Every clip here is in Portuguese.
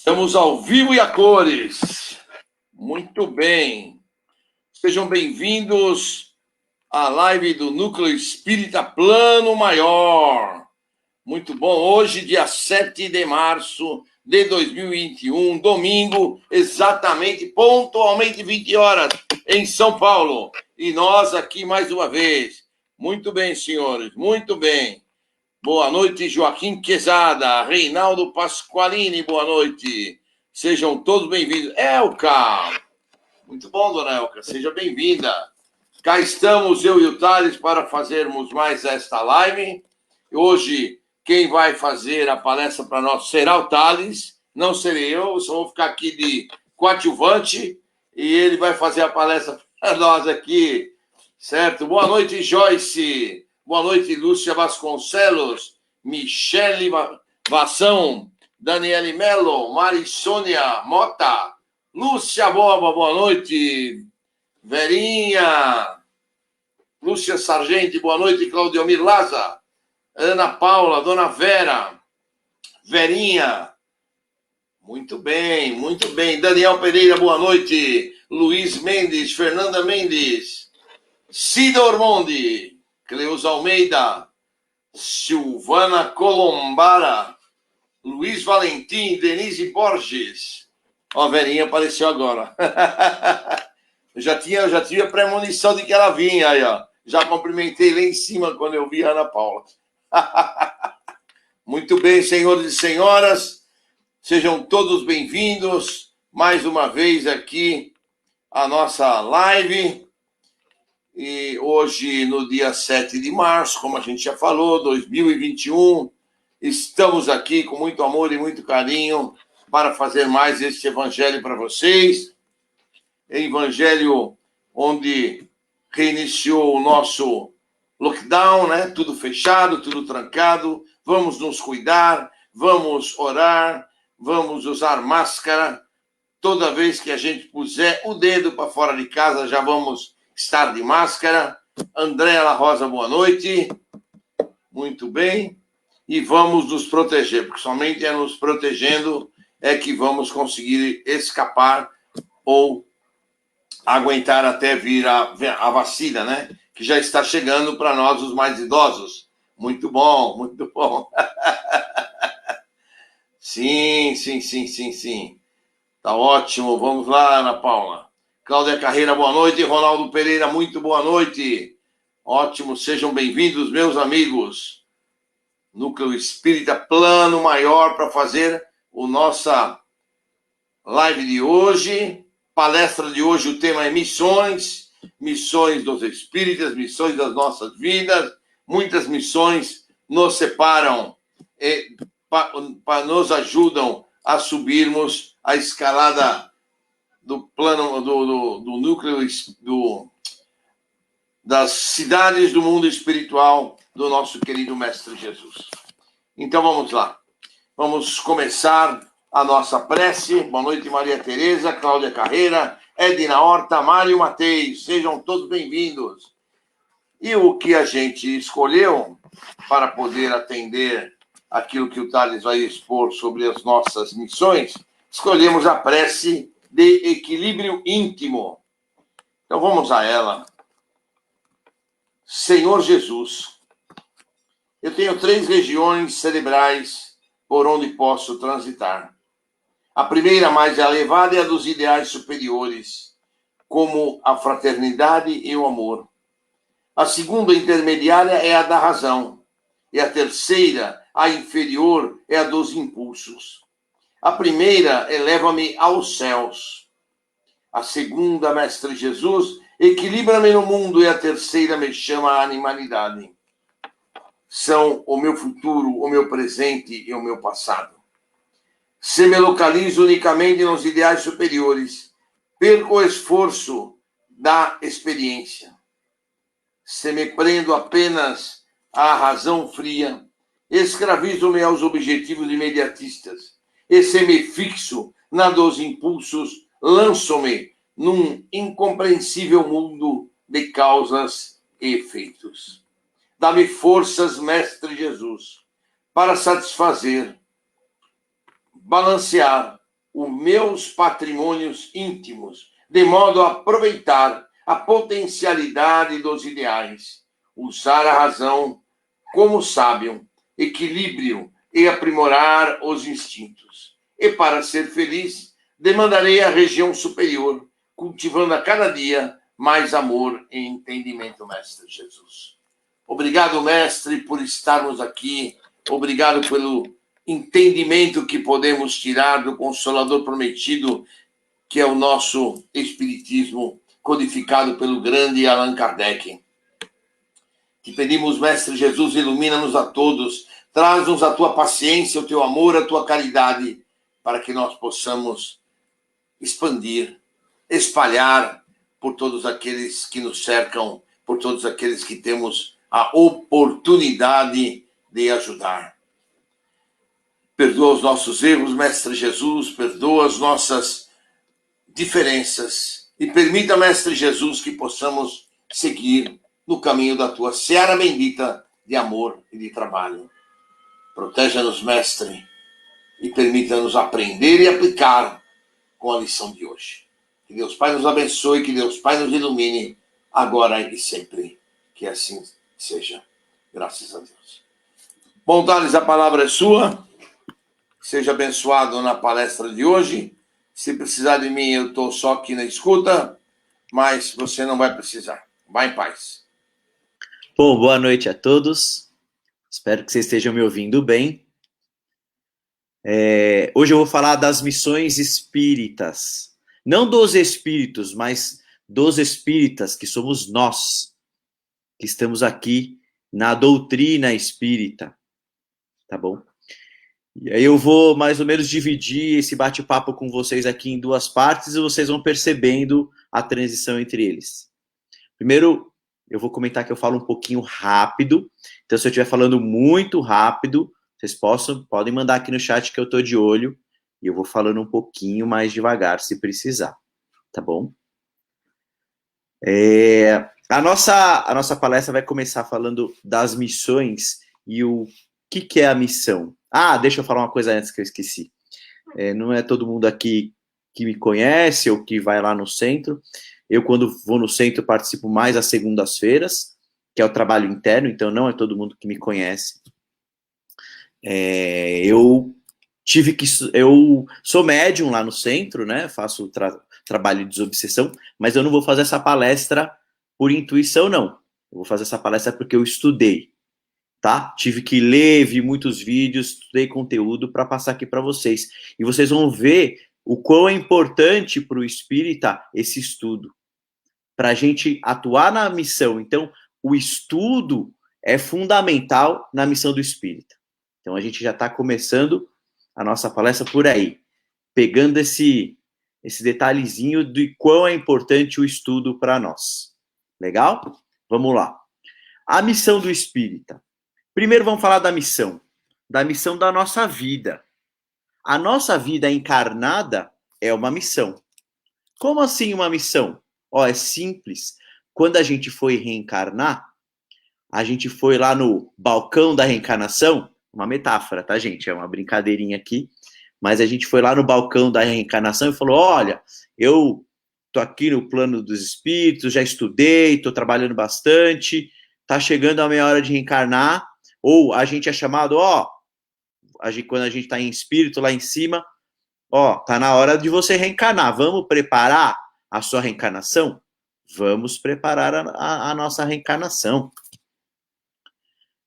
Estamos ao vivo e a cores. Muito bem. Sejam bem-vindos à live do Núcleo Espírita Plano Maior. Muito bom. Hoje, dia 7 de março de 2021, domingo, exatamente, pontualmente 20 horas, em São Paulo. E nós aqui mais uma vez. Muito bem, senhores, muito bem. Boa noite, Joaquim Quezada, Reinaldo Pasqualini, boa noite. Sejam todos bem-vindos. Elka, muito bom, dona Elka, seja bem-vinda. Cá estamos, eu e o Thales, para fazermos mais esta live. Hoje, quem vai fazer a palestra para nós será o Thales, não serei eu só vou ficar aqui de coadjuvante e ele vai fazer a palestra para nós aqui, certo? Boa noite, Joyce. Boa noite, Lúcia Vasconcelos, Michele Vassão, Daniele Melo, Marisônia Mota, Lúcia Boba, boa noite, Verinha, Lúcia Sargenti, boa noite, Claudiomir Laza, Ana Paula, Dona Vera, Verinha, muito bem, Daniel Pereira, boa noite, Luiz Mendes, Fernanda Mendes, Cida Ormondi, Cleusa Almeida, Silvana Colombara, Luiz Valentim, Denise Borges. Ó, a Verinha apareceu agora. Eu já tive a premonição de que ela vinha aí, ó. Já cumprimentei lá em cima quando eu vi a Ana Paula. Muito bem, senhores e senhoras, sejam todos bem-vindos mais uma vez aqui à nossa live. E hoje, no dia 7 de março, como a gente já falou, 2021, estamos aqui com muito amor e muito carinho para fazer mais este evangelho para vocês. Evangelho onde reiniciou o nosso lockdown, né? Tudo fechado, tudo trancado. Vamos nos cuidar, vamos orar, vamos usar máscara. Toda vez que a gente puser o dedo para fora de casa, já vamos estar de máscara. Andréa Rosa, boa noite. Muito bem. E vamos nos proteger, porque somente é nos protegendo é que vamos conseguir escapar ou aguentar até vir a vacina, né? Que já está chegando para nós, os mais idosos. Muito bom, muito bom. Sim. Tá ótimo. Vamos lá, Ana Paula. Cláudia Carreira, boa noite. Ronaldo Pereira, muito boa noite. Ótimo, sejam bem-vindos, meus amigos. Núcleo Espírita Plano Maior para fazer a nossa live de hoje. Palestra de hoje, o tema é missões. Missões dos espíritas, missões das nossas vidas. Muitas missões nos separam e nos ajudam a subirmos a escalada do plano, do núcleo, das cidades do mundo espiritual do nosso querido Mestre Jesus. Então vamos lá. Vamos começar a nossa prece. Boa noite, Maria Tereza, Cláudia Carreira, Edna Horta, Mário Mateus. Sejam todos bem-vindos. E o que a gente escolheu para poder atender aquilo que o Thales vai expor sobre as nossas missões, escolhemos a prece de equilíbrio íntimo. Então vamos a ela. Senhor Jesus, eu tenho 3 regiões cerebrais por onde posso transitar. A primeira, mais elevada, é a dos ideais superiores, como a fraternidade e o amor. A segunda, intermediária, é a da razão. E a terceira, a inferior, é a dos impulsos. A primeira eleva-me aos céus. A segunda, Mestre Jesus, equilibra-me no mundo. E a terceira me chama à animalidade. São o meu futuro, o meu presente e o meu passado. Se me localizo unicamente nos ideais superiores, perco o esforço da experiência. Se me prendo apenas à razão fria, escravizo-me aos objetivos imediatistas. E se me fixo na dos impulsos, lanço-me num incompreensível mundo de causas e efeitos. Dá-me forças, Mestre Jesus, para satisfazer, balancear os meus patrimônios íntimos, de modo a aproveitar a potencialidade dos ideais, usar a razão como sábio, equilíbrio e aprimorar os instintos. E para ser feliz, demandarei a região superior, cultivando a cada dia mais amor e entendimento, Mestre Jesus. Obrigado, Mestre, por estarmos aqui. Obrigado pelo entendimento que podemos tirar do Consolador Prometido, que é o nosso Espiritismo, codificado pelo grande Allan Kardec. Te pedimos, Mestre Jesus, ilumina-nos a todos, traz-nos a tua paciência, o teu amor, a tua caridade, para que nós possamos expandir, espalhar por todos aqueles que nos cercam, por todos aqueles que temos a oportunidade de ajudar. Perdoa os nossos erros, Mestre Jesus, perdoa as nossas diferenças e permita, Mestre Jesus, que possamos seguir no caminho da tua seara bendita de amor e de trabalho. Proteja-nos, Mestre, e permita-nos aprender e aplicar com a lição de hoje. Que Deus Pai nos abençoe, que Deus Pai nos ilumine, agora e sempre. Que assim seja. Graças a Deus. Bom, Thales, a palavra é sua. Seja abençoado na palestra de hoje. Se precisar de mim, eu estou só aqui na escuta, mas você não vai precisar. Vá em paz. Bom, boa noite a todos. Espero que vocês estejam me ouvindo bem. Hoje eu vou falar das missões espíritas. Não dos espíritos, mas dos espíritas, que somos nós, que estamos aqui na doutrina espírita. Tá bom? E aí eu vou mais ou menos dividir esse bate-papo com vocês aqui em duas partes e vocês vão percebendo a transição entre eles. Primeiro, eu vou comentar que eu falo um pouquinho rápido. Então, se eu estiver falando muito rápido, vocês podem mandar aqui no chat que eu estou de olho e eu vou falando um pouquinho mais devagar se precisar, tá bom? A nossa palestra vai começar falando das missões e o que é a missão. Ah, deixa eu falar uma coisa antes que eu esqueci. Não é todo mundo aqui que me conhece ou que vai lá no centro. Eu, quando vou no centro, participo mais às segundas-feiras, que é o trabalho interno, então não é todo mundo que me conhece. Eu sou médium lá no centro, né? Faço trabalho de desobsessão, mas eu não vou fazer essa palestra por intuição, não. Eu vou fazer essa palestra porque eu estudei, tá? Tive que ler, vi muitos vídeos, estudei conteúdo para passar aqui para vocês. E vocês vão ver o quão é importante para o espírita esse estudo, para a gente atuar na missão. Então, o estudo é fundamental na missão do espírita. Então, a gente já está começando a nossa palestra por aí, pegando esse detalhezinho de quão é importante o estudo para nós. Legal? Vamos lá. A missão do espírita. Primeiro vamos falar da missão da nossa vida. A nossa vida encarnada é uma missão. Como assim uma missão? É simples. Quando a gente foi reencarnar, a gente foi lá no balcão da reencarnação, uma metáfora, tá, gente? É uma brincadeirinha aqui, mas a gente foi lá no balcão da reencarnação e falou, olha, eu tô aqui no plano dos espíritos, já estudei, tô trabalhando bastante, tá chegando a minha hora de reencarnar, ou a gente é chamado, quando a gente tá em espírito lá em cima, tá na hora de você reencarnar, vamos preparar a sua reencarnação? Vamos preparar a nossa reencarnação.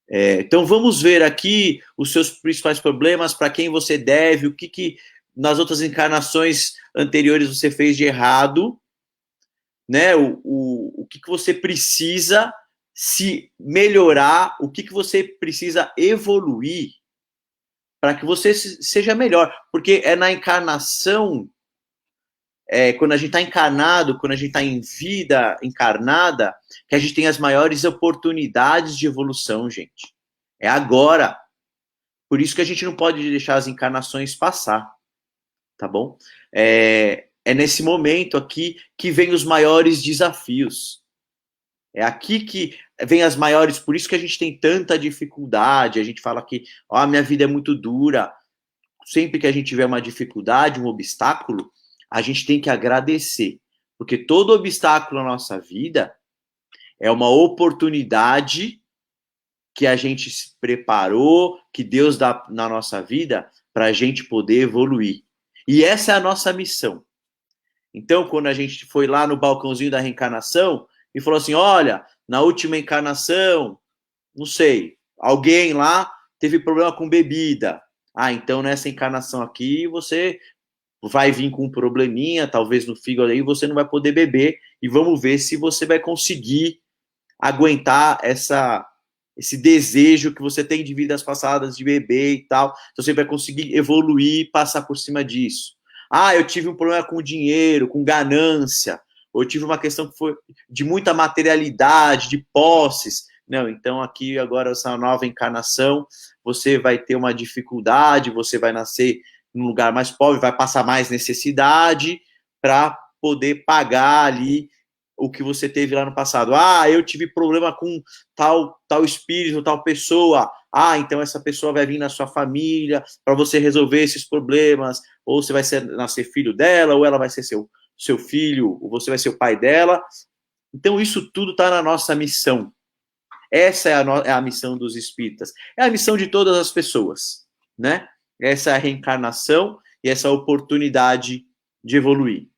Então vamos ver aqui os seus principais problemas, para quem você deve, o que nas outras encarnações anteriores você fez de errado, né? O que você precisa se melhorar, o que você precisa evoluir para que você seja melhor. Porque é na encarnação, quando a gente está encarnado, quando a gente está em vida encarnada, que a gente tem as maiores oportunidades de evolução, gente. É agora. Por isso que a gente não pode deixar as encarnações passar, tá bom? É nesse momento aqui que vem os maiores desafios. É aqui que vem as maiores, por isso que a gente tem tanta dificuldade, a gente fala que minha vida é muito dura. sempre que a gente tiver uma dificuldade, um obstáculo, a gente tem que agradecer. Porque todo obstáculo na nossa vida é uma oportunidade que a gente se preparou, que Deus dá na nossa vida para a gente poder evoluir. E essa é a nossa missão. Então, quando a gente foi lá no balcãozinho da reencarnação e falou assim, olha, na última encarnação, não sei, alguém lá teve problema com bebida. Ah, então nessa encarnação aqui você vai vir com um probleminha, talvez no fígado aí, você não vai poder beber e vamos ver se você vai conseguir aguentar esse desejo que você tem de vidas passadas de beber e tal. Então você vai conseguir evoluir e passar por cima disso. Ah, eu tive um problema com dinheiro, com ganância, ou eu tive uma questão que foi de muita materialidade, de posses. Não, então aqui agora essa nova encarnação, você vai ter uma dificuldade, você vai nascer num lugar mais pobre, vai passar mais necessidade para poder pagar ali o que você teve lá no passado. Ah, eu tive problema com tal espírito, tal pessoa. Ah, então essa pessoa vai vir na sua família para você resolver esses problemas. Ou você vai nascer filho dela, ou ela vai ser seu filho, ou você vai ser o pai dela. Então isso tudo está na nossa missão. Essa é a missão dos espíritas. É a missão de todas as pessoas, né? Essa é a reencarnação e essa oportunidade de evoluir.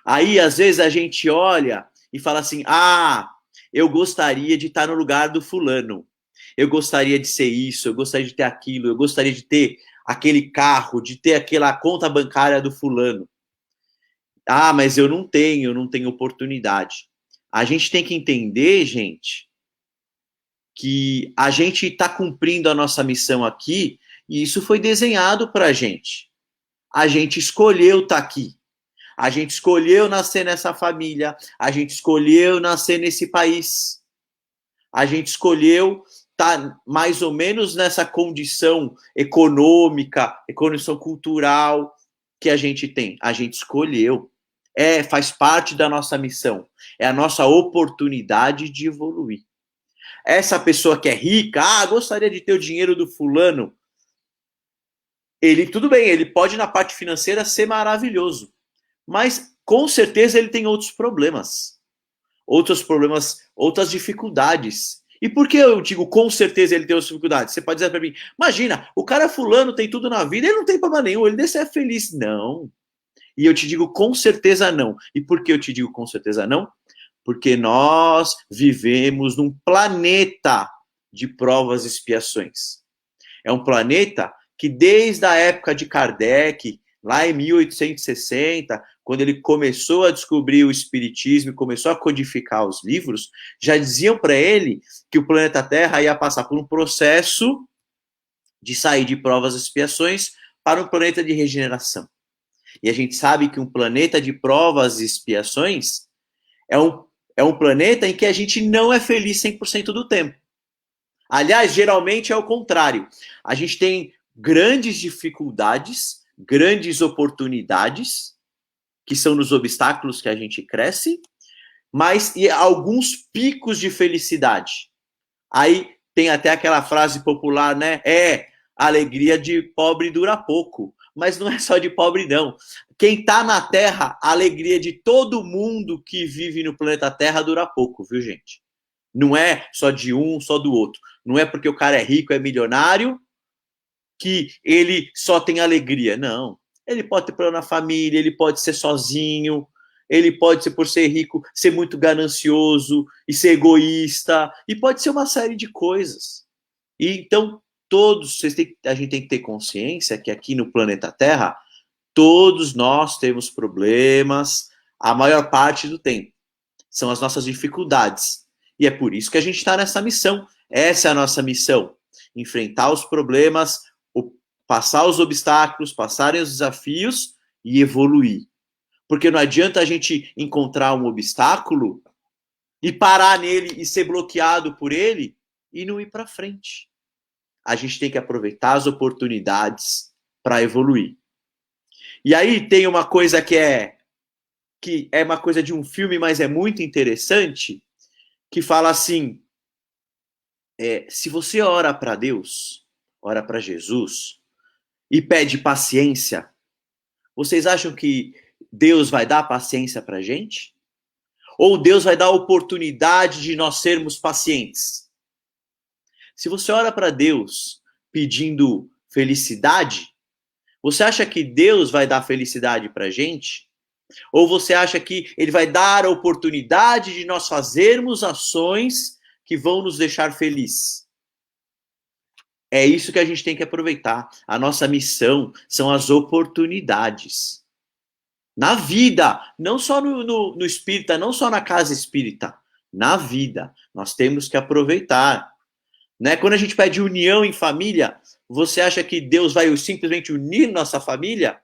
Aí, às vezes, a gente olha e fala assim, eu gostaria de estar no lugar do fulano. Eu gostaria de ser isso, eu gostaria de ter aquilo, eu gostaria de ter aquele carro, de ter aquela conta bancária do fulano. Ah, mas eu não tenho oportunidade. A gente tem que entender, gente, que a gente está cumprindo a nossa missão aqui e isso foi desenhado para a gente. A gente escolheu estar aqui. A gente escolheu nascer nessa família. A gente escolheu nascer nesse país. A gente escolheu estar mais ou menos nessa condição econômica, condição cultural que a gente tem. A gente escolheu. Faz parte da nossa missão. É a nossa oportunidade de evoluir. Essa pessoa que é rica, gostaria de ter o dinheiro do fulano. Tudo bem, ele pode na parte financeira ser maravilhoso, mas com certeza ele tem outros problemas, outras dificuldades. E por que eu digo com certeza ele tem outras dificuldades? Você pode dizer para mim, imagina, o cara fulano tem tudo na vida, ele não tem problema nenhum, ele deve ser feliz. Não. E eu te digo com certeza não. E por que eu te digo com certeza não? Porque nós vivemos num planeta de provas e expiações. É um planeta que desde a época de Kardec, lá em 1860, quando ele começou a descobrir o espiritismo e começou a codificar os livros, já diziam para ele que o planeta Terra ia passar por um processo de sair de provas e expiações para um planeta de regeneração. E a gente sabe que um planeta de provas e expiações é um planeta em que a gente não é feliz 100% do tempo. Aliás, geralmente é o contrário. A gente tem grandes dificuldades, grandes oportunidades, que são nos obstáculos que a gente cresce, mas e alguns picos de felicidade. Aí tem até aquela frase popular, né? A alegria de pobre dura pouco. Mas não é só de pobre, não. Quem está na Terra, a alegria de todo mundo que vive no planeta Terra dura pouco, viu, gente? Não é só de um, só do outro. Não é porque o cara é rico, é milionário, que ele só tem alegria. Não. Ele pode ter problema na família, ele pode ser sozinho, ele pode ser, por ser rico, ser muito ganancioso e ser egoísta, e pode ser uma série de coisas. E então, a gente tem que ter consciência que aqui no planeta Terra, todos nós temos problemas, a maior parte do tempo. São as nossas dificuldades. E é por isso que a gente está nessa missão. Essa é a nossa missão. Enfrentar os problemas, passar os obstáculos, passarem os desafios e evoluir. Porque não adianta a gente encontrar um obstáculo e parar nele e ser bloqueado por ele e não ir para frente. A gente tem que aproveitar as oportunidades para evoluir. E aí tem uma coisa que é uma coisa de um filme, mas é muito interessante, que fala assim, se você ora para Deus, ora para Jesus, e pede paciência, vocês acham que Deus vai dar paciência para a gente? Ou Deus vai dar a oportunidade de nós sermos pacientes? Se você ora para Deus pedindo felicidade, você acha que Deus vai dar felicidade para a gente? Ou você acha que Ele vai dar a oportunidade de nós fazermos ações que vão nos deixar felizes? É isso que a gente tem que aproveitar. A nossa missão são as oportunidades. Na vida, não só no espírita, não só na casa espírita. Na vida, nós temos que aproveitar. Né? Quando a gente pede união em família, você acha que Deus vai simplesmente unir nossa família?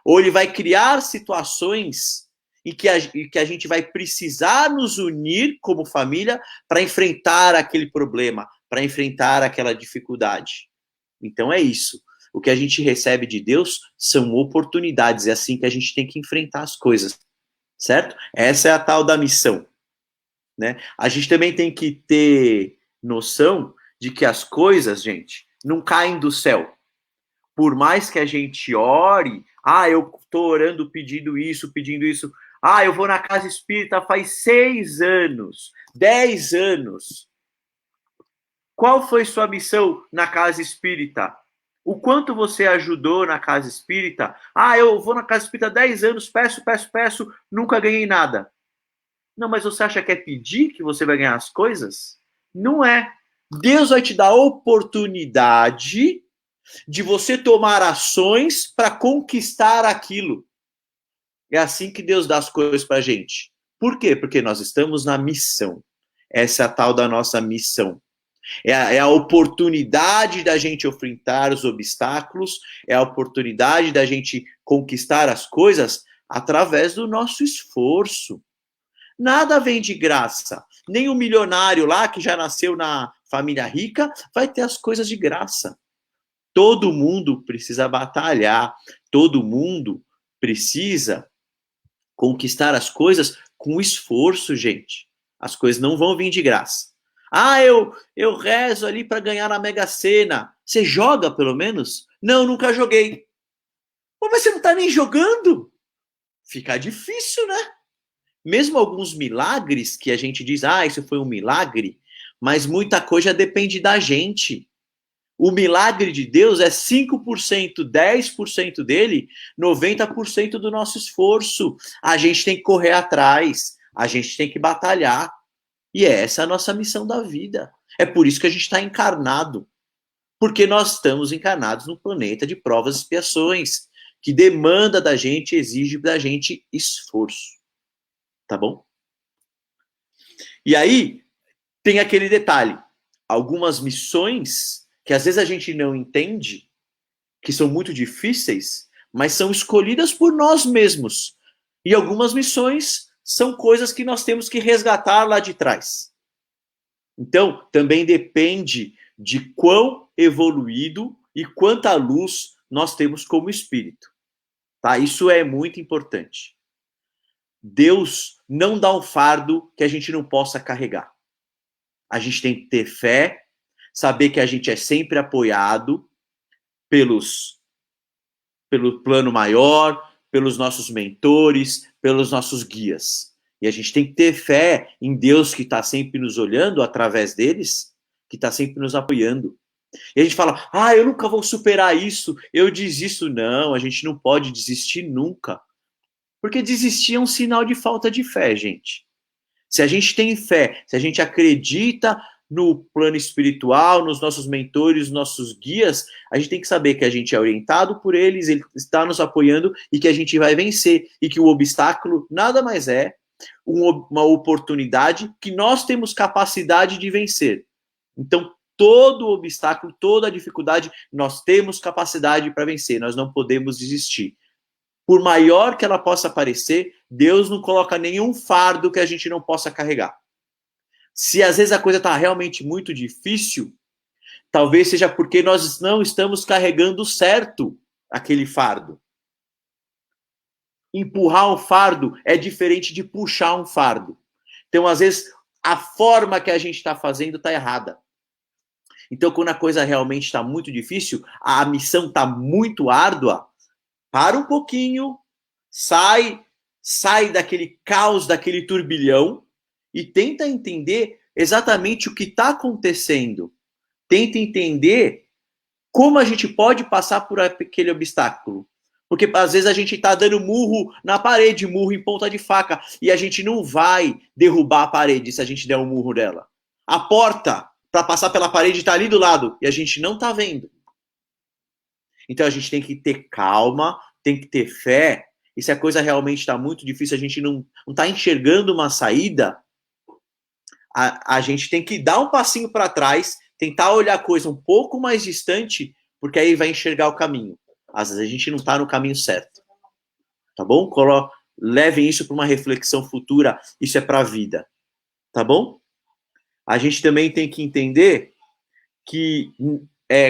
Ou Ele vai criar situações em que a gente vai precisar nos unir como família para enfrentar aquele problema, para enfrentar aquela dificuldade? Então é isso. O que a gente recebe de Deus são oportunidades. É assim que a gente tem que enfrentar as coisas, certo? Essa é a tal da missão, né? A gente também tem que ter noção de que as coisas, gente, não caem do céu. Por mais que a gente ore, eu estou orando pedindo isso, eu vou na casa espírita faz 6 anos, 10 anos. Qual foi sua missão na casa espírita? O quanto você ajudou na casa espírita? Eu vou na casa espírita há 10 anos, peço, nunca ganhei nada. Não, mas você acha que é pedir que você vai ganhar as coisas? Não é. Deus vai te dar a oportunidade de você tomar ações para conquistar aquilo. É assim que Deus dá as coisas para a gente. Por quê? Porque nós estamos na missão. Essa é a tal da nossa missão. É a oportunidade da gente enfrentar os obstáculos, é a oportunidade da gente conquistar as coisas através do nosso esforço. Nada vem de graça. Nem o milionário lá, que já nasceu na família rica, vai ter as coisas de graça. Todo mundo precisa batalhar, todo mundo precisa conquistar as coisas com esforço, gente. As coisas não vão vir de graça. Eu rezo ali para ganhar na Mega Sena. Você joga, pelo menos? Não, nunca joguei. Mas você não está nem jogando? Fica difícil, né? Mesmo alguns milagres que a gente diz, isso foi um milagre, mas muita coisa depende da gente. O milagre de Deus é 5%, 10% dele, 90% do nosso esforço. A gente tem que correr atrás, a gente tem que batalhar. E essa é a nossa missão da vida. É por isso que a gente está encarnado. Porque nós estamos encarnados num planeta de provas e expiações, que demanda da gente, exige da gente esforço. Tá bom? E aí, tem aquele detalhe. Algumas missões que às vezes a gente não entende, que são muito difíceis, mas são escolhidas por nós mesmos. E algumas missões são coisas que nós temos que resgatar lá de trás. Então, também depende de quão evoluído e quanta luz nós temos como espírito. Tá? Isso é muito importante. Deus não dá um fardo que a gente não possa carregar. A gente tem que ter fé, saber que a gente é sempre apoiado pelo plano maior, pelos nossos mentores, pelos nossos guias. E a gente tem que ter fé em Deus que está sempre nos olhando através deles, que está sempre nos apoiando. E a gente fala, eu nunca vou superar isso, eu desisto. Não, a gente não pode desistir nunca. Porque desistir é um sinal de falta de fé, gente. Se a gente tem fé, se a gente acredita no plano espiritual, nos nossos mentores, nos nossos guias, a gente tem que saber que a gente é orientado por eles, ele está nos apoiando e que a gente vai vencer. E que o obstáculo nada mais é uma oportunidade que nós temos capacidade de vencer. Então, todo obstáculo, toda dificuldade, nós temos capacidade para vencer, nós não podemos desistir. Por maior que ela possa parecer, Deus não coloca nenhum fardo que a gente não possa carregar. Se às vezes a coisa está realmente muito difícil, talvez seja porque nós não estamos carregando certo aquele fardo. Empurrar um fardo é diferente de puxar um fardo. Então, às vezes, a forma que a gente está fazendo está errada. Então, quando a coisa realmente está muito difícil, a missão está muito árdua, para um pouquinho, sai daquele caos, daquele turbilhão e tenta entender exatamente o que está acontecendo. Tenta entender como a gente pode passar por aquele obstáculo. Porque às vezes a gente está dando murro na parede, murro em ponta de faca, e a gente não vai derrubar a parede se a gente der um murro nela. A porta para passar pela parede está ali do lado e a gente não está vendo. Então a gente tem que ter calma, tem que ter fé. E se a coisa realmente está muito difícil, a gente não está enxergando uma saída, a gente tem que dar um passinho para trás, tentar olhar a coisa um pouco mais distante, porque aí vai enxergar o caminho. Às vezes a gente não está no caminho certo. Tá bom? Levem isso para uma reflexão futura. Isso é para a vida. Tá bom? A gente também tem que entender que,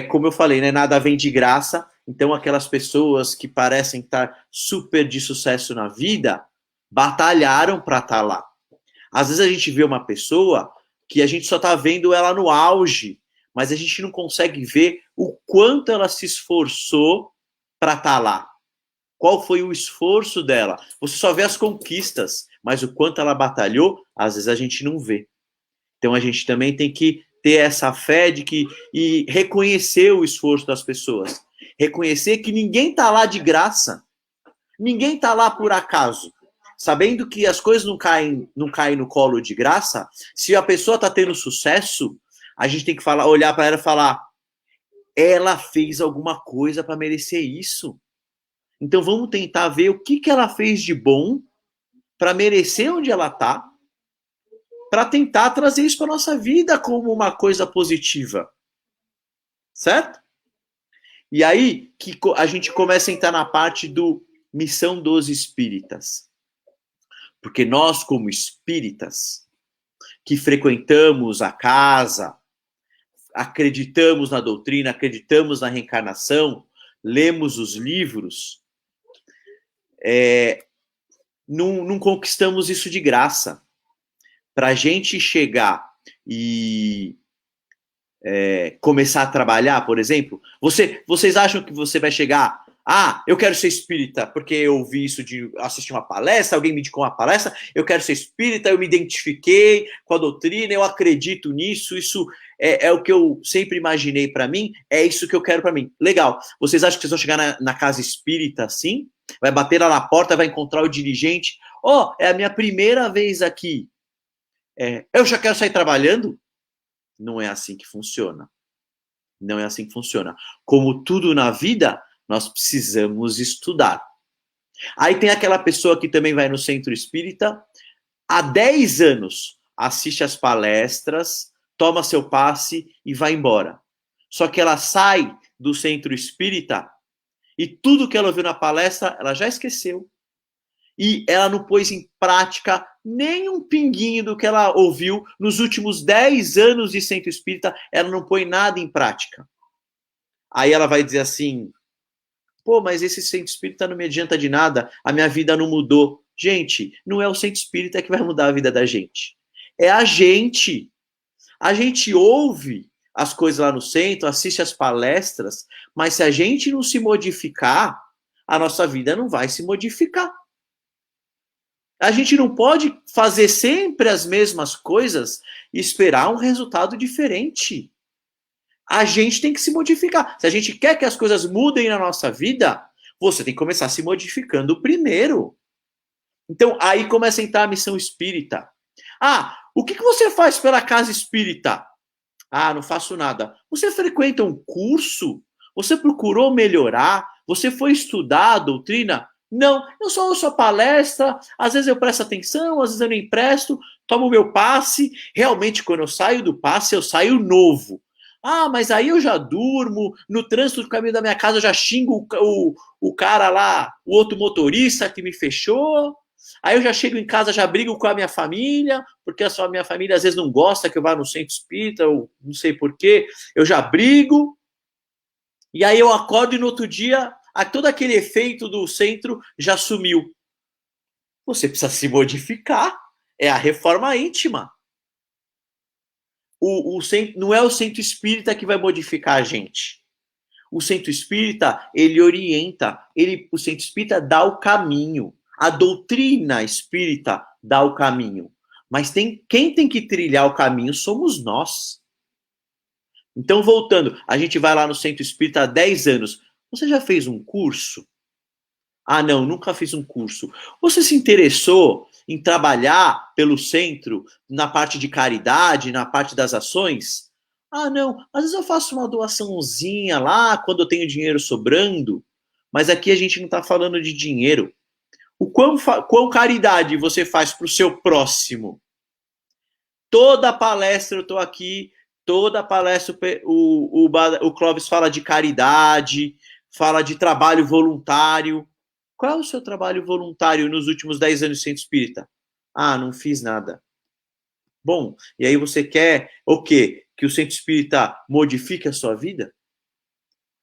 como eu falei, né, nada vem de graça. Então, aquelas pessoas que parecem estar super de sucesso na vida, batalharam para estar lá. Às vezes a gente vê uma pessoa que a gente só está vendo ela no auge, mas a gente não consegue ver o quanto ela se esforçou para estar lá. Qual foi o esforço dela? Você só vê as conquistas, mas o quanto ela batalhou, às vezes a gente não vê. Então a gente também tem que ter essa fé e reconhecer o esforço das pessoas. Reconhecer que ninguém está lá de graça. Ninguém está lá por acaso. Sabendo que as coisas não caem no colo de graça, se a pessoa está tendo sucesso, a gente tem que olhar para ela e falar: ela fez alguma coisa para merecer isso. Então vamos tentar ver o que ela fez de bom para merecer onde ela está, para tentar trazer isso para nossa vida como uma coisa positiva. Certo? E aí que a gente começa a entrar na parte do missão dos espíritas. Porque nós, como espíritas, que frequentamos a casa, acreditamos na doutrina, acreditamos na reencarnação, lemos os livros, não conquistamos isso de graça. Para a gente chegar e começar a trabalhar, por exemplo, vocês acham que você vai chegar... eu quero ser espírita, porque eu ouvi isso de assistir uma palestra, alguém me indicou uma palestra, eu quero ser espírita, eu me identifiquei com a doutrina, eu acredito nisso, isso é o que eu sempre imaginei para mim, é isso que eu quero para mim. Legal. Vocês acham que vocês vão chegar na casa espírita assim? Vai bater lá na porta, vai encontrar o dirigente, é a minha primeira vez aqui. Eu já quero sair trabalhando? Não é assim que funciona. Não é assim que funciona. Como tudo na vida, nós precisamos estudar. Aí tem aquela pessoa que também vai no centro espírita, há 10 anos, assiste as palestras, toma seu passe e vai embora. Só que ela sai do centro espírita e tudo que ela ouviu na palestra, ela já esqueceu. E ela não pôs em prática nem um pinguinho do que ela ouviu nos últimos 10 anos de centro espírita, ela não põe nada em prática. Aí ela vai dizer assim: pô, mas esse centro espírita não me adianta de nada, a minha vida não mudou. Gente, não é o centro espírita que vai mudar a vida da gente. É a gente. A gente ouve as coisas lá no centro, assiste as palestras, mas se a gente não se modificar, a nossa vida não vai se modificar. A gente não pode fazer sempre as mesmas coisas e esperar um resultado diferente. A gente tem que se modificar. Se a gente quer que as coisas mudem na nossa vida, você tem que começar se modificando primeiro. Então, aí começa a entrar a missão espírita. O que você faz pela casa espírita? Não faço nada. Você frequenta um curso? Você procurou melhorar? Você foi estudar a doutrina? Não, eu só ouço a palestra, às vezes eu presto atenção, às vezes eu não empresto, tomo o meu passe. Realmente, quando eu saio do passe, eu saio novo. Mas aí eu já durmo, no trânsito do caminho da minha casa eu já xingo o cara lá, o outro motorista que me fechou. Aí eu já chego em casa, já brigo com a minha família, porque a minha família às vezes não gosta que eu vá no centro espírita, eu não sei porquê, eu já brigo. E aí eu acordo e no outro dia, todo aquele efeito do centro já sumiu. Você precisa se modificar. É a reforma íntima. não é o centro espírita que vai modificar a gente. O centro espírita, ele orienta, o centro espírita dá o caminho. A doutrina espírita dá o caminho. Mas quem tem que trilhar o caminho somos nós. Então, voltando, a gente vai lá no centro espírita há 10 anos. Você já fez um curso? Ah, não, nunca fiz um curso. Você se interessou em trabalhar pelo centro na parte de caridade, na parte das ações? Ah, não, às vezes eu faço uma doaçãozinha lá quando eu tenho dinheiro sobrando, mas aqui a gente não está falando de dinheiro. O quão caridade você faz para o seu próximo? Toda palestra eu estou aqui, toda palestra o Clóvis fala de caridade, fala de trabalho voluntário. Qual é o seu trabalho voluntário nos últimos 10 anos de centro espírita? Ah, não fiz nada. Bom, e aí você quer o quê? Que o centro espírita modifique a sua vida?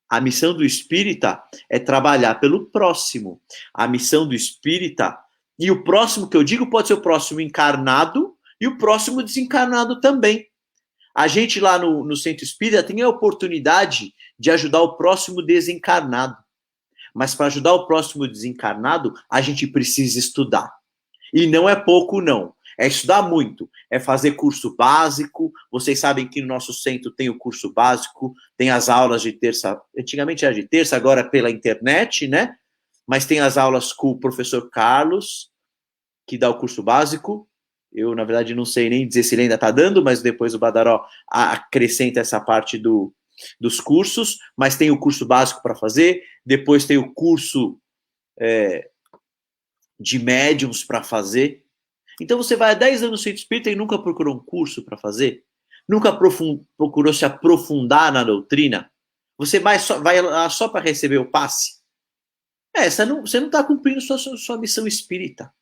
A missão do espírita é trabalhar pelo próximo. A missão do espírita, e o próximo que eu digo pode ser o próximo encarnado e o próximo desencarnado também. A gente lá no centro espírita tem a oportunidade de ajudar o próximo desencarnado. Mas para ajudar o próximo desencarnado, a gente precisa estudar. E não é pouco, não. É estudar muito. É fazer curso básico. Vocês sabem que no nosso centro tem o curso básico, tem as aulas de terça. Antigamente era de terça, agora pela internet, né? Mas tem as aulas com o professor Carlos, que dá o curso básico. Eu, na verdade, não sei nem dizer se ele ainda está dando, mas depois o Badaró acrescenta essa parte dos cursos, mas tem o curso básico para fazer, depois tem o curso de médiums para fazer. Então você vai há 10 anos no centro espírita e nunca procurou um curso para fazer? Nunca procurou se aprofundar na doutrina? Você vai lá só para receber o passe? Você não está cumprindo sua missão espírita.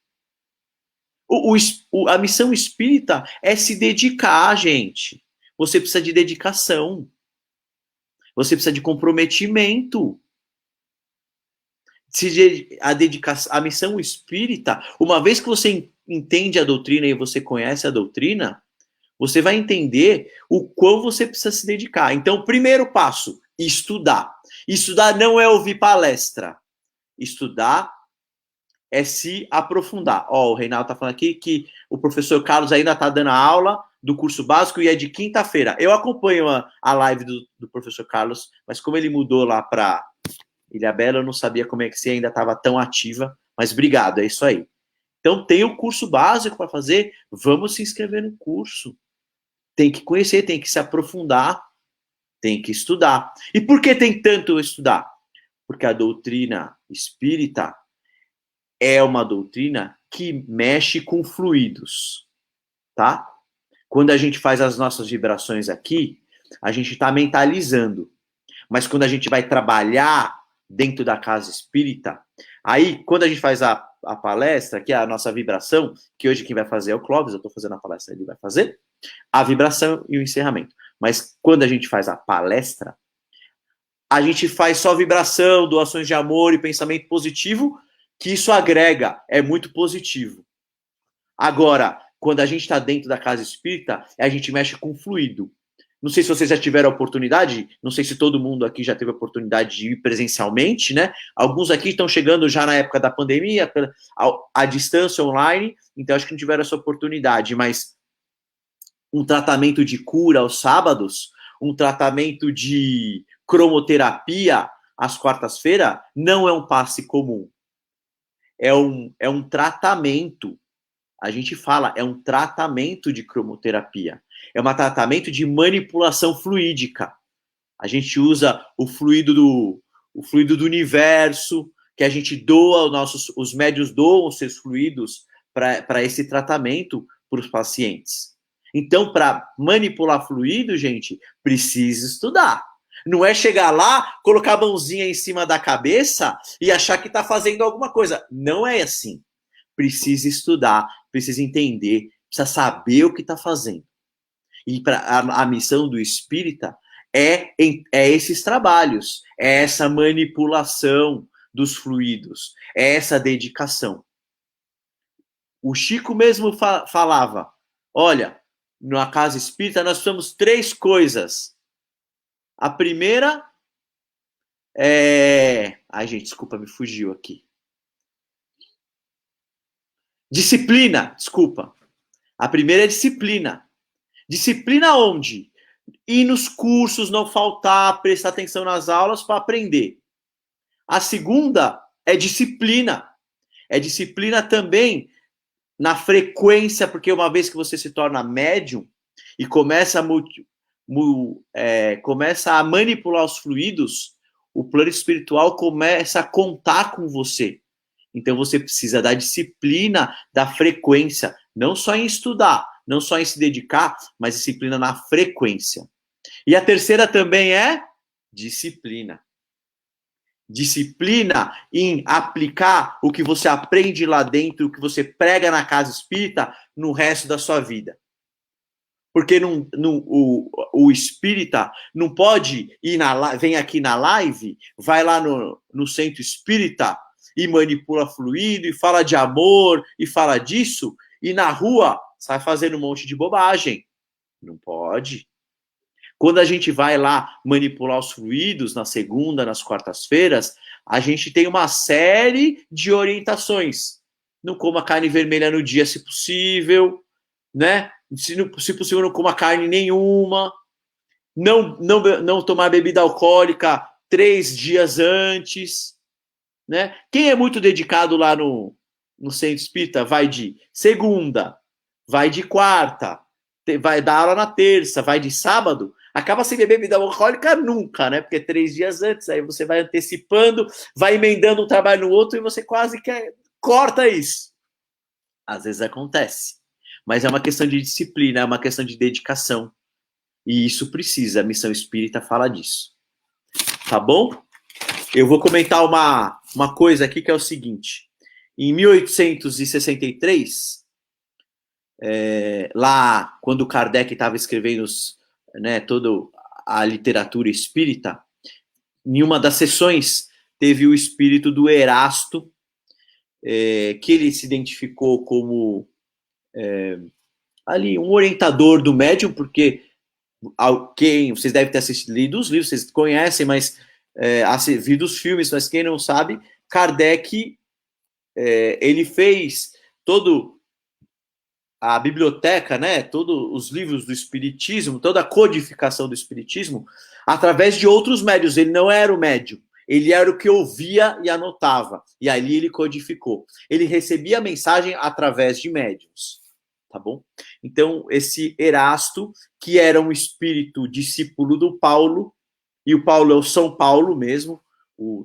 A missão espírita é se dedicar, gente. Você precisa de dedicação. Você precisa de comprometimento. A missão espírita, uma vez que você entende a doutrina e você conhece a doutrina, você vai entender o quão você precisa se dedicar. Então, primeiro passo, estudar. Estudar não é ouvir palestra. Estudar é se aprofundar. O Reinaldo está falando aqui que o professor Carlos ainda está dando a aula do curso básico e é de quinta-feira. Eu acompanho a live do professor Carlos, mas como ele mudou lá para Ilhabela, eu não sabia como é que você ainda estava tão ativa, mas obrigado, é isso aí. Então tem o curso básico para fazer, vamos se inscrever no curso. Tem que conhecer, tem que se aprofundar, tem que estudar. E por que tem tanto estudar? Porque a doutrina espírita é uma doutrina que mexe com fluidos, tá? Quando a gente faz as nossas vibrações aqui, a gente está mentalizando. Mas quando a gente vai trabalhar dentro da casa espírita, aí, quando a gente faz a palestra, que é a nossa vibração, que hoje quem vai fazer é o Clóvis, eu estou fazendo a palestra, ele vai fazer, a vibração e o encerramento. Mas quando a gente faz a palestra, a gente faz só vibração, doações de amor e pensamento positivo, que isso agrega, é muito positivo. Agora, quando a gente está dentro da casa espírita, a gente mexe com fluido. Não sei se vocês já tiveram a oportunidade, não sei se todo mundo aqui já teve a oportunidade de ir presencialmente, né? Alguns aqui estão chegando já na época da pandemia, à distância online, então acho que não tiveram essa oportunidade, mas um tratamento de cura aos sábados, um tratamento de cromoterapia às quartas-feiras, não é um passe comum. É um tratamento. A gente fala, é um tratamento de cromoterapia. É um tratamento de manipulação fluídica. A gente usa o fluido do universo, que a gente doa, os médios doam os seus fluidos para esse tratamento para os pacientes. Então, para manipular fluido, gente, precisa estudar. Não é chegar lá, colocar a mãozinha em cima da cabeça e achar que está fazendo alguma coisa. Não é assim. Precisa estudar, precisa entender, precisa saber o que está fazendo. E a missão do espírita é esses trabalhos, é essa manipulação dos fluidos, é essa dedicação. O Chico mesmo falava, olha, na casa espírita, nós precisamos 3 coisas. A primeira é... Ai, gente, desculpa, me fugiu aqui. Disciplina, desculpa. A primeira é disciplina. Disciplina onde? Ir nos cursos, não faltar, prestar atenção nas aulas para aprender. A segunda é disciplina. É disciplina também na frequência, porque uma vez que você se torna médium e começa a manipular os fluidos, o plano espiritual começa a contar com você. Então você precisa da disciplina, da frequência, não só em estudar, não só em se dedicar, mas disciplina na frequência. E a terceira também é disciplina. Disciplina em aplicar o que você aprende lá dentro, o que você prega na casa espírita, no resto da sua vida. Porque o espírita não pode ir vem aqui na live, vai lá no centro espírita e manipula fluido, e fala de amor, e fala disso, e na rua sai fazendo um monte de bobagem. Não pode. Quando a gente vai lá manipular os fluidos na segunda, nas quartas-feiras, a gente tem uma série de orientações. Não coma carne vermelha no dia, se possível, né? Se possível, não coma carne nenhuma. Não tomar bebida alcoólica 3 dias antes, né? Quem é muito dedicado lá no centro espírita vai de segunda, vai de quarta, vai dar aula na terça, vai de sábado, acaba sem beber bebida alcoólica nunca, né? Porque 3 dias antes, aí você vai antecipando, vai emendando um trabalho no outro e você quase que corta isso. Às vezes acontece. Mas é uma questão de disciplina, é uma questão de dedicação. E isso precisa, a missão espírita fala disso. Tá bom? Eu vou comentar uma coisa aqui que é o seguinte. Em 1863, lá quando Kardec estava escrevendo toda a literatura espírita, em uma das sessões teve o espírito do Erasto, que ele se identificou como ali um orientador do médium, porque vocês devem ter lido os livros, vocês conhecem, mas visto os filmes, mas quem não sabe, Kardec ele fez todo a biblioteca, né, todos os livros do espiritismo, toda a codificação do espiritismo, através de outros médios. Ele não era o médium, ele era o que ouvia e anotava, e ali ele codificou. Ele recebia a mensagem através de médiums, tá bom? Então, esse Erasto, que era um espírito discípulo do Paulo, e o Paulo é o São Paulo mesmo,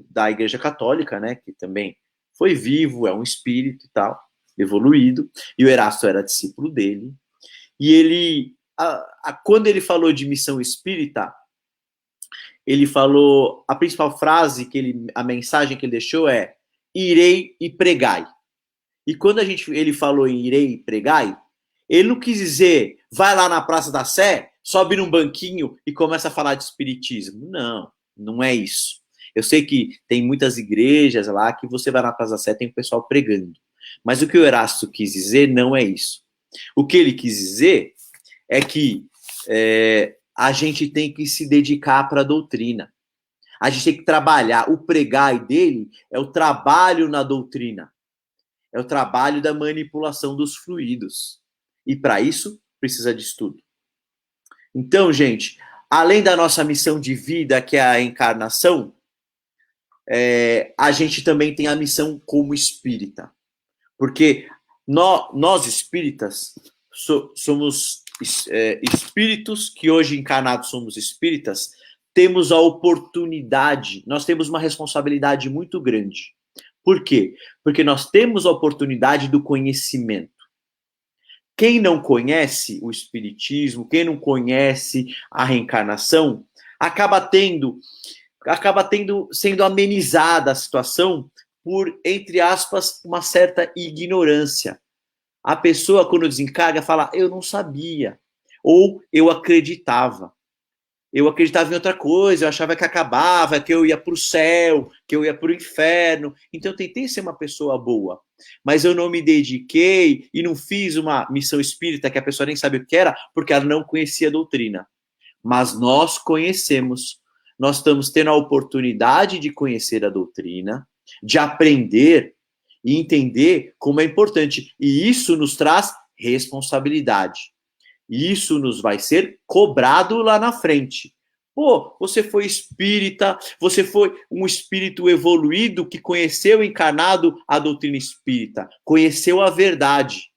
da Igreja Católica, né, que também foi vivo, é um espírito e tal, evoluído, e o Erasto era discípulo dele, e ele, quando ele falou de missão espírita, ele falou, a principal frase a mensagem que ele deixou é: irei e pregai. E quando ele falou em irei e pregai, ele não quis dizer, vai lá na Praça da Sé, sobe num banquinho e começa a falar de espiritismo. Não, não é isso. Eu sei que tem muitas igrejas lá que você vai na Praça da Sé, tem o pessoal pregando. Mas o que o Erasto quis dizer não é isso. O que ele quis dizer é que a gente tem que se dedicar para a doutrina. A gente tem que trabalhar. O pregai dele é o trabalho na doutrina. É o trabalho da manipulação dos fluidos. E para isso, precisa de estudo. Então, gente, além da nossa missão de vida, que é a encarnação, a gente também tem a missão como espírita. Porque nós espíritas somos espíritos que hoje encarnados somos espíritas, temos a oportunidade, nós temos uma responsabilidade muito grande. Por quê? Porque nós temos a oportunidade do conhecimento. Quem não conhece o espiritismo, quem não conhece a reencarnação, acaba sendo amenizada a situação por, entre aspas, uma certa ignorância. A pessoa, quando desencarga, fala, eu não sabia, ou eu acreditava. eu acreditava em outra coisa, eu achava que acabava, que eu ia para o céu, que eu ia para o inferno. Então eu tentei ser uma pessoa boa, mas eu não me dediquei e não fiz uma missão espírita que a pessoa nem sabe o que era, porque ela não conhecia a doutrina. Mas nós conhecemos, nós estamos tendo a oportunidade de conhecer a doutrina, de aprender e entender como é importante. E isso nos traz responsabilidade. E isso nos vai ser cobrado lá na frente. Pô, você foi espírita, você foi um espírito evoluído que conheceu encarnado a doutrina espírita, conheceu a verdade.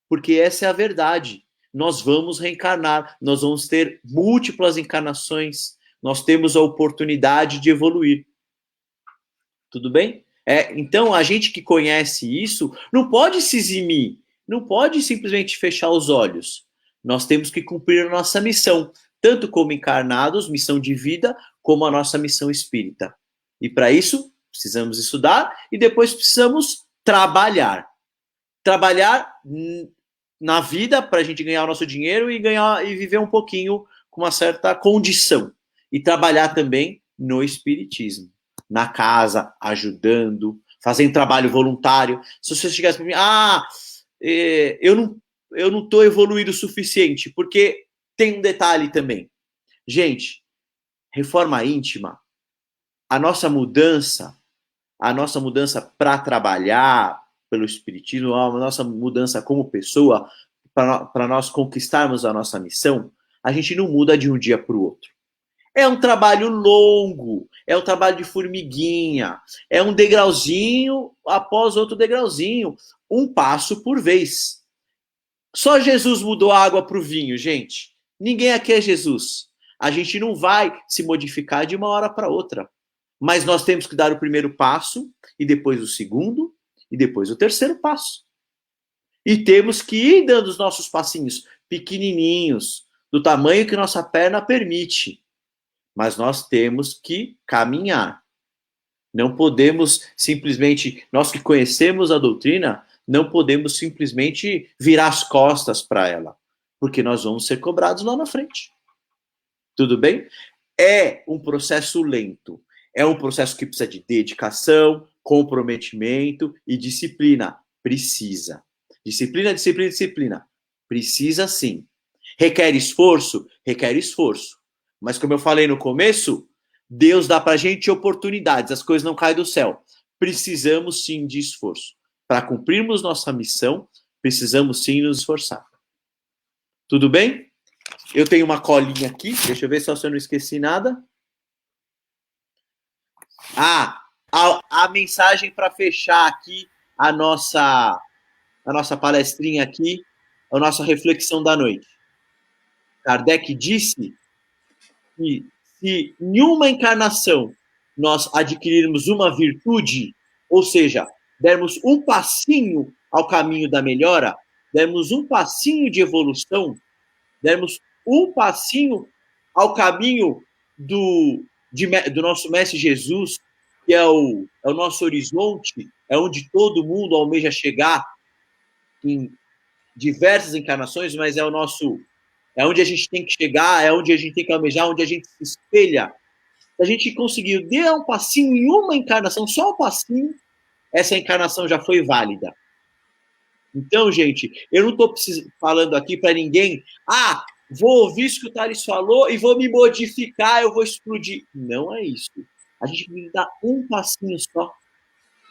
Porque essa é a verdade. Nós vamos reencarnar, nós vamos ter múltiplas encarnações, nós temos a oportunidade de evoluir. Tudo bem? Então, a gente que conhece isso não pode se eximir, não pode simplesmente fechar os olhos. Nós temos que cumprir a nossa missão, tanto como encarnados, missão de vida, como a nossa missão espírita. E para isso, precisamos estudar e depois precisamos trabalhar. Trabalhar na vida para a gente ganhar o nosso dinheiro e ganhar e viver um pouquinho com uma certa condição. E trabalhar também no espiritismo. Na casa, ajudando, fazendo trabalho voluntário. Se você chegasse para mim, eu não estou evoluído o suficiente, porque tem um detalhe também. Gente, reforma íntima, a nossa mudança para trabalhar pelo espiritismo, a nossa mudança como pessoa, para nós conquistarmos a nossa missão, a gente não muda de um dia para o outro. É um trabalho longo, é um trabalho de formiguinha, é um degrauzinho após outro degrauzinho, um passo por vez. Só Jesus mudou a água para o vinho, gente. Ninguém aqui é Jesus. A gente não vai se modificar de uma hora para outra. Mas nós temos que dar o primeiro passo, e depois o segundo, e depois o terceiro passo. E temos que ir dando os nossos passinhos pequenininhos, do tamanho que nossa perna permite. Mas nós temos que caminhar. Não podemos simplesmente, nós que conhecemos a doutrina, não podemos simplesmente virar as costas para ela, porque nós vamos ser cobrados lá na frente. Tudo bem? É um processo lento. É um processo que precisa de dedicação, comprometimento e disciplina. Precisa. Disciplina, disciplina, disciplina. Precisa sim. Requer esforço? Requer esforço. Mas como eu falei no começo, Deus dá pra gente oportunidades, as coisas não caem do céu. Precisamos sim de esforço. Para cumprirmos nossa missão, precisamos sim nos esforçar. Tudo bem? Eu tenho uma colinha aqui, deixa eu ver se eu não esqueci nada. A mensagem para fechar aqui a nossa palestrinha aqui, a nossa reflexão da noite. Kardec disse que se em uma encarnação nós adquirirmos uma virtude, ou seja, dermos um passinho ao caminho da melhora, dermos um passinho de evolução, dermos um passinho ao caminho do nosso Mestre Jesus, que é o nosso horizonte, é onde todo mundo almeja chegar em diversas encarnações, mas é onde a gente tem que chegar, é onde a gente tem que almejar, onde a gente se espelha. Se a gente conseguiu dar um passinho em uma encarnação, só um passinho, essa encarnação já foi válida. Então, gente, eu não estou falando aqui para ninguém, vou ouvir isso que o Thales falou e vou me modificar, eu vou explodir. Não é isso. A gente precisa dar um passinho só.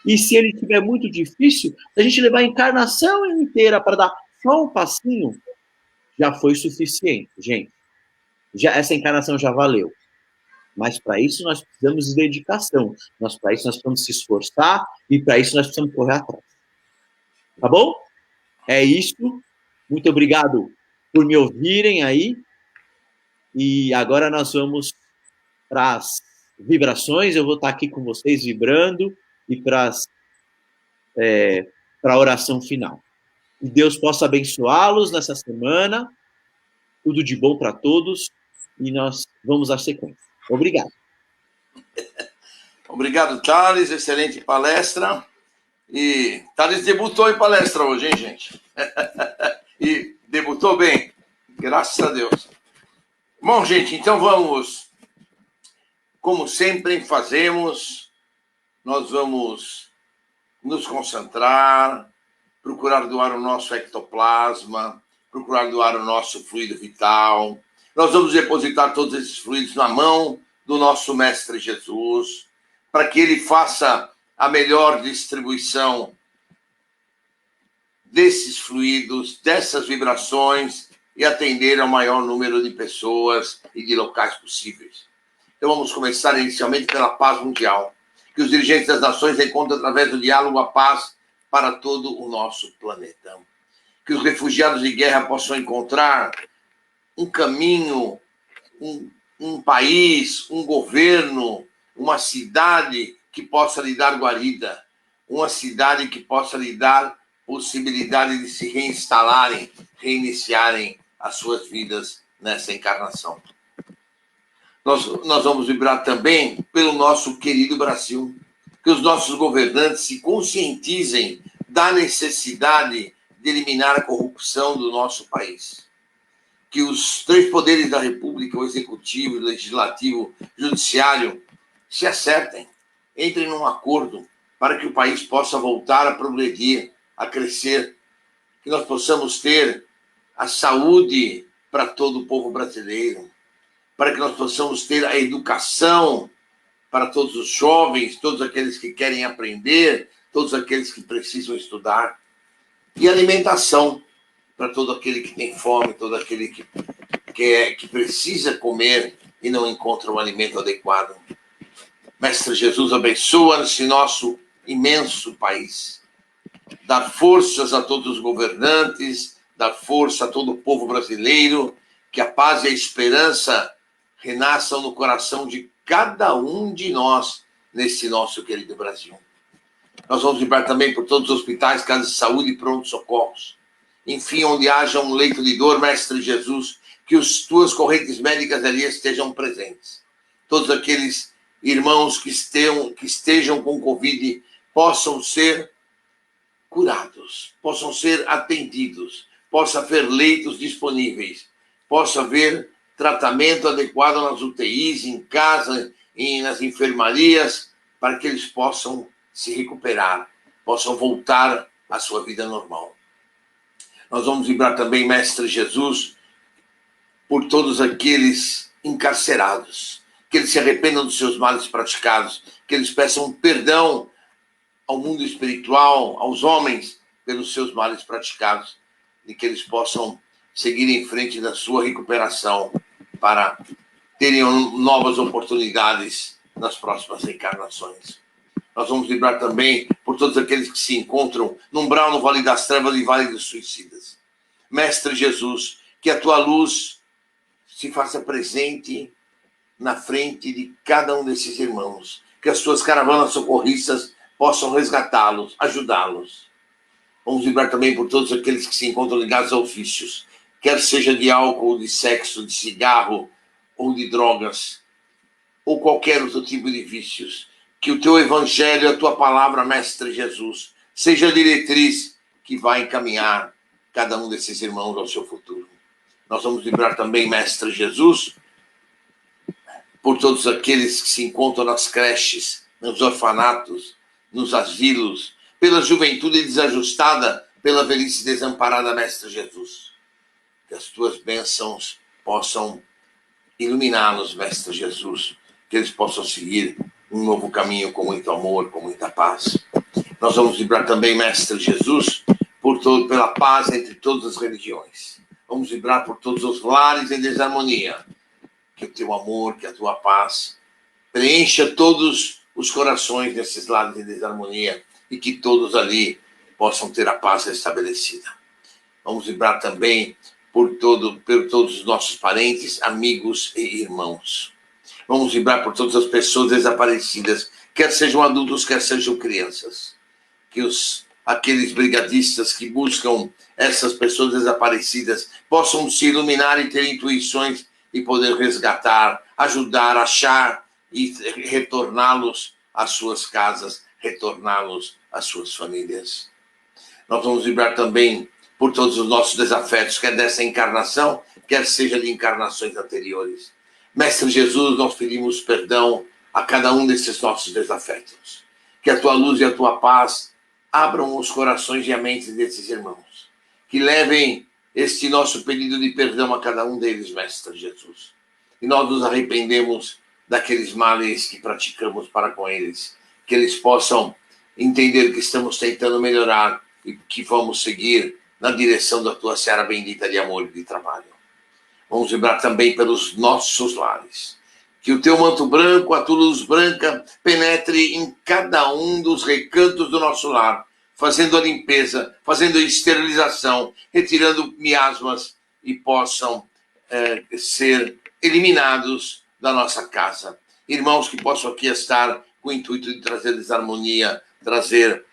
E se ele tiver muito difícil, a gente levar a encarnação inteira para dar só um passinho, já foi suficiente, gente. Essa encarnação já valeu. Mas para isso nós precisamos de dedicação. Para isso nós precisamos se esforçar e para isso nós precisamos correr atrás. Tá bom? É isso. Muito obrigado por me ouvirem aí. E agora nós vamos para as vibrações. Eu vou estar aqui com vocês vibrando e para a oração final. Que Deus possa abençoá-los nessa semana. Tudo de bom para todos. E nós vamos à sequência. Obrigado. Obrigado, Thales. Excelente palestra. E Thales debutou em palestra hoje, hein, gente? E debutou bem. Graças a Deus. Bom, gente, então vamos, como sempre fazemos, nós vamos nos concentrar, procurar doar o nosso ectoplasma, procurar doar o nosso fluido vital. Nós vamos depositar todos esses fluidos na mão do nosso Mestre Jesus, para que ele faça a melhor distribuição desses fluidos, dessas vibrações, e atender ao maior número de pessoas e de locais possíveis. Então vamos começar inicialmente pela paz mundial, que os dirigentes das nações encontram através do diálogo a paz para todo o nosso planeta. Que os refugiados de guerra possam encontrar um caminho, um país, um governo, uma cidade que possa lhe dar guarida, uma cidade que possa lhe dar possibilidade de se reinstalarem, reiniciarem as suas vidas nessa encarnação. Nós vamos vibrar também pelo nosso querido Brasil, que os nossos governantes se conscientizem da necessidade de eliminar a corrupção do nosso país. Que os três poderes da República, o Executivo, o Legislativo, o Judiciário, se acertem, entrem num acordo para que o país possa voltar a progredir, a crescer, que nós possamos ter a saúde para todo o povo brasileiro, para que nós possamos ter a educação para todos os jovens, todos aqueles que querem aprender, todos aqueles que precisam estudar, e alimentação para todo aquele que tem fome, todo aquele que precisa comer e não encontra um alimento adequado. Mestre Jesus, abençoa esse nosso imenso país. Dá forças a todos os governantes, dá força a todo o povo brasileiro, que a paz e a esperança renasçam no coração de cada um de nós nesse nosso querido Brasil. Nós vamos vibrar também por todos os hospitais, casas de saúde e pronto-socorros. Enfim, onde haja um leito de dor, Mestre Jesus, que as tuas correntes médicas ali estejam presentes. Todos aqueles irmãos que estejam com Covid possam ser curados, possam ser atendidos, possa haver leitos disponíveis, possa haver tratamento adequado nas UTIs, em casa, nas enfermarias, para que eles possam se recuperar, possam voltar à sua vida normal. Nós vamos vibrar também, Mestre Jesus, por todos aqueles encarcerados, que eles se arrependam dos seus males praticados, que eles peçam perdão ao mundo espiritual, aos homens, pelos seus males praticados, e que eles possam seguir em frente da sua recuperação para terem novas oportunidades nas próximas reencarnações. Nós vamos vibrar também por todos aqueles que se encontram no umbral, no Vale das Trevas e Vale dos Suicidas. Mestre Jesus, que a tua luz se faça presente na frente de cada um desses irmãos, que as tuas caravanas socorristas possam resgatá-los, ajudá-los. Vamos vibrar também por todos aqueles que se encontram ligados a vícios, quer seja de álcool, de sexo, de cigarro ou de drogas, ou qualquer outro tipo de vícios. Que o teu evangelho, a tua palavra, Mestre Jesus, seja a diretriz que vai encaminhar cada um desses irmãos ao seu futuro. Nós vamos vibrar também, Mestre Jesus, por todos aqueles que se encontram nas creches, nos orfanatos, nos asilos, pela juventude desajustada, pela velhice desamparada, Mestre Jesus. Que as tuas bênçãos possam iluminá-los, Mestre Jesus, que eles possam seguir um novo caminho com muito amor, com muita paz. Nós vamos vibrar também, Mestre Jesus, pela paz entre todas as religiões. Vamos vibrar por todos os lares em desarmonia. Que o teu amor, que a tua paz preencha todos os corações desses lares em desarmonia e que todos ali possam ter a paz restabelecida. Vamos vibrar também por todos os nossos parentes, amigos e irmãos. Vamos vibrar por todas as pessoas desaparecidas, quer sejam adultos, quer sejam crianças. Que aqueles brigadistas que buscam essas pessoas desaparecidas possam se iluminar e ter intuições e poder resgatar, ajudar, achar e retorná-los às suas casas, retorná-los às suas famílias. Nós vamos vibrar também por todos os nossos desafetos, quer dessa encarnação, quer seja de encarnações anteriores. Mestre Jesus, nós pedimos perdão a cada um desses nossos desafetos. Que a tua luz e a tua paz abram os corações e a mente desses irmãos. Que levem este nosso pedido de perdão a cada um deles, Mestre Jesus. E nós nos arrependemos daqueles males que praticamos para com eles. Que eles possam entender que estamos tentando melhorar e que vamos seguir na direção da tua seara bendita de amor e de trabalho. Vamos vibrar também pelos nossos lares. Que o teu manto branco, a tua luz branca, penetre em cada um dos recantos do nosso lar, fazendo a limpeza, fazendo a esterilização, retirando miasmas e possam ser eliminados da nossa casa. Irmãos que possam aqui estar com o intuito de trazer desarmonia, trazer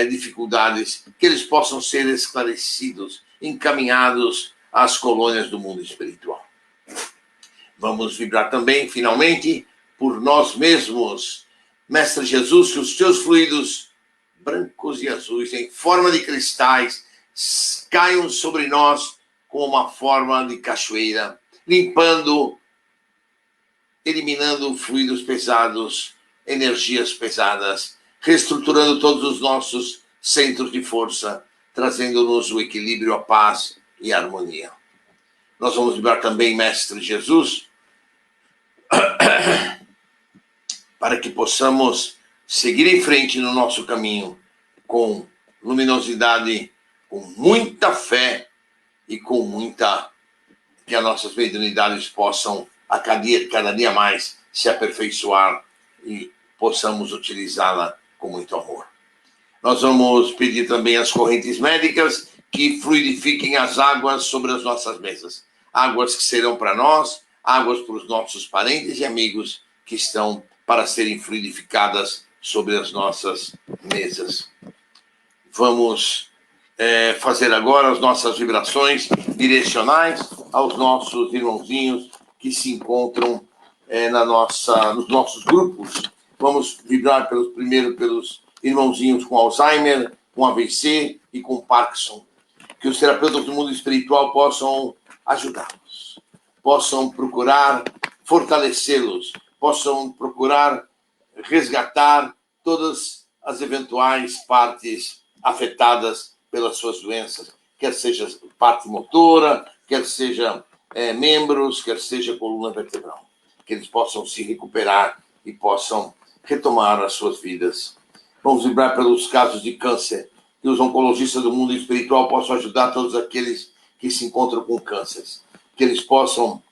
dificuldades, que eles possam ser esclarecidos, encaminhados às colônias do mundo espiritual. Vamos vibrar também, finalmente, por nós mesmos. Mestre Jesus, que os teus fluidos brancos e azuis, em forma de cristais, caiam sobre nós com uma forma de cachoeira, limpando, eliminando fluidos pesados, energias pesadas, reestruturando todos os nossos centros de força, trazendo-nos o equilíbrio, a paz e a harmonia. Nós vamos vibrar também, Mestre Jesus, para que possamos seguir em frente no nosso caminho com luminosidade, com muita fé e com muita... que as nossas mediunidades possam a cada dia mais se aperfeiçoar e possamos utilizá-la com muito amor. Nós vamos pedir também às correntes médicas que fluidifiquem as águas sobre as nossas mesas. Águas que serão para nós, águas para os nossos parentes e amigos que estão para serem fluidificadas sobre as nossas mesas. Vamos fazer agora as nossas vibrações direcionais aos nossos irmãozinhos que se encontram nos nossos grupos. Vamos vibrar primeiro pelos irmãozinhos com Alzheimer, com AVC e com Parkinson. Que os terapeutas do mundo espiritual possam ajudá-los, possam procurar fortalecê-los, possam procurar resgatar todas as eventuais partes afetadas pelas suas doenças, quer seja parte motora, quer seja membros, quer seja coluna vertebral. Que eles possam se recuperar e possam retomar as suas vidas. Vamos vibrar pelos casos de câncer, que os oncologistas do mundo espiritual possam ajudar todos aqueles que se encontram com cânceres, que eles possam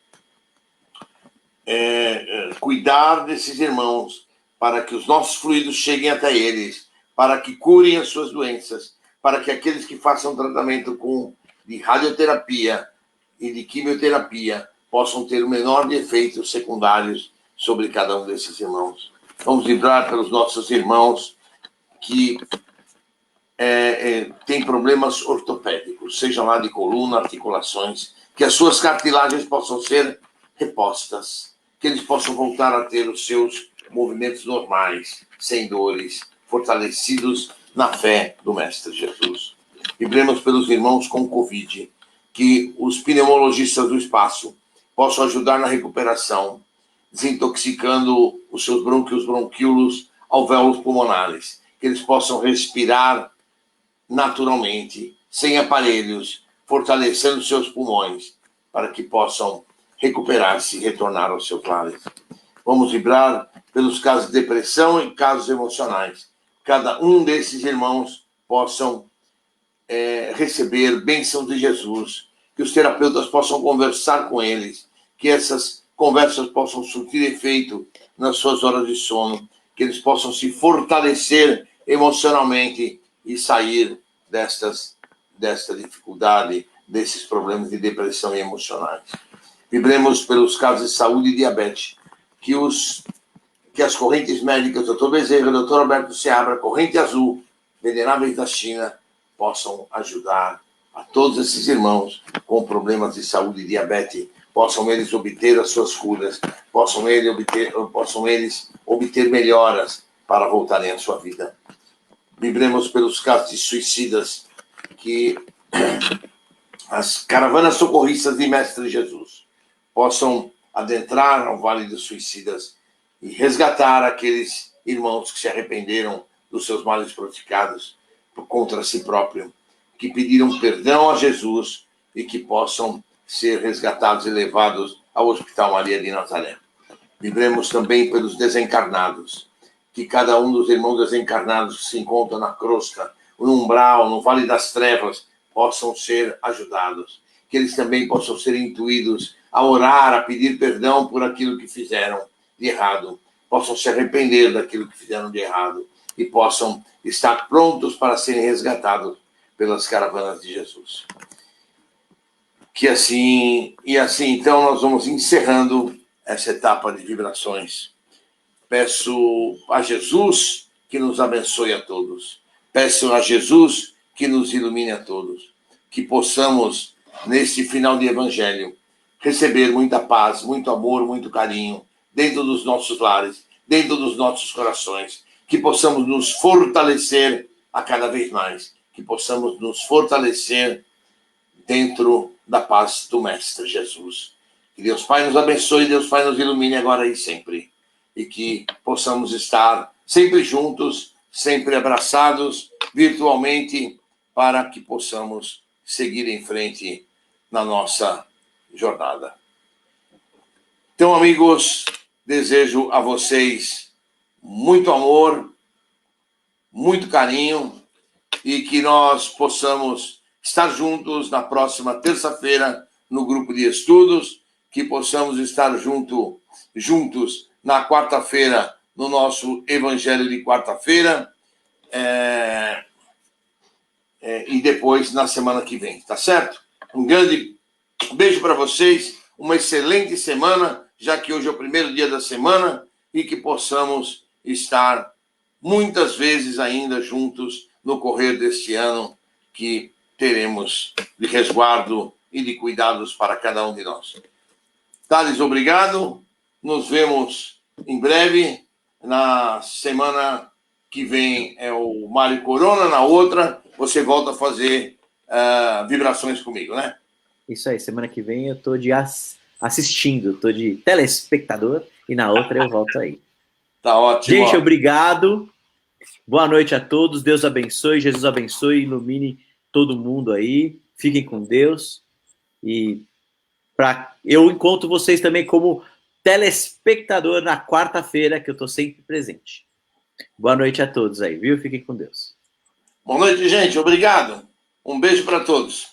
cuidar desses irmãos, para que os nossos fluidos cheguem até eles, para que curem as suas doenças, para que aqueles que façam tratamento de radioterapia e de quimioterapia possam ter o menor de efeitos secundários sobre cada um desses irmãos. Vamos vibrar pelos nossos irmãos que têm problemas ortopédicos, seja lá de coluna, articulações, que as suas cartilagens possam ser repostas, que eles possam voltar a ter os seus movimentos normais, sem dores, fortalecidos na fé do Mestre Jesus. Vibremos pelos irmãos com Covid, que os pneumologistas do espaço possam ajudar na recuperação, desintoxicando os seus brônquios, bronquíolos, alvéolos pulmonares, que eles possam respirar naturalmente, sem aparelhos, fortalecendo seus pulmões, para que possam recuperar-se e retornar aos seus lares. Vamos vibrar pelos casos de depressão e casos emocionais. Cada um desses irmãos possam receber bênçãos de Jesus, que os terapeutas possam conversar com eles, que essas conversas possam surtir efeito nas suas horas de sono, que eles possam se fortalecer emocionalmente e sair desta dificuldade, desses problemas de depressão e emocionais. Vibremos pelos casos de saúde e diabetes, que as correntes médicas, Dr. Bezerra, Dr. Alberto Seabra, Corrente Azul, Veneráveis da China, possam ajudar a todos esses irmãos com problemas de saúde e diabetes, possam eles obter as suas curas, possam eles obter melhoras para voltarem à sua vida. Vibremos pelos casos de suicidas, que as caravanas socorristas de Mestre Jesus possam adentrar ao Vale dos Suicidas e resgatar aqueles irmãos que se arrependeram dos seus males praticados contra si próprio, que pediram perdão a Jesus e que possam ser resgatados e levados ao Hospital Maria de Nazaré. Vibremos também pelos desencarnados, que cada um dos irmãos desencarnados que se encontram na crosta, no umbral, no Vale das Trevas, possam ser ajudados, que eles também possam ser intuídos a orar, a pedir perdão por aquilo que fizeram de errado, possam se arrepender daquilo que fizeram de errado e possam estar prontos para serem resgatados pelas caravanas de Jesus. Que assim, então nós vamos encerrando essa etapa de vibrações. Peço a Jesus que nos abençoe a todos. Peço a Jesus que nos ilumine a todos. Que possamos, nesse final de evangelho, receber muita paz, muito amor, muito carinho, dentro dos nossos lares, dentro dos nossos corações. Que possamos nos fortalecer a cada vez mais. Que possamos nos fortalecer dentro da paz do Mestre Jesus. Que Deus Pai nos abençoe, Deus Pai nos ilumine agora e sempre. E que possamos estar sempre juntos, sempre abraçados, virtualmente, para que possamos seguir em frente na nossa jornada. Então, amigos, desejo a vocês muito amor, muito carinho e que nós possamos estar juntos na próxima terça-feira no grupo de estudos, que possamos estar juntos na quarta-feira no nosso Evangelho de quarta-feira e depois na semana que vem, tá certo? Um grande beijo para vocês, uma excelente semana, já que hoje é o primeiro dia da semana e que possamos estar muitas vezes ainda juntos no correr deste ano que teremos de resguardo e de cuidados para cada um de nós. Thales, obrigado. Nos vemos em breve. Na semana que vem é o Mário Corona, na outra você volta a fazer vibrações comigo, né? Isso aí, semana que vem eu tô de assistindo, tô de telespectador e na outra eu volto aí. Tá ótimo. Gente, obrigado. Boa noite a todos. Deus abençoe, Jesus abençoe, ilumine todo mundo aí. Fiquem com Deus. E eu encontro vocês também como telespectador na quarta-feira, que eu tô sempre presente. Boa noite a todos aí, viu? Fiquem com Deus. Boa noite, gente. Obrigado. Um beijo para todos.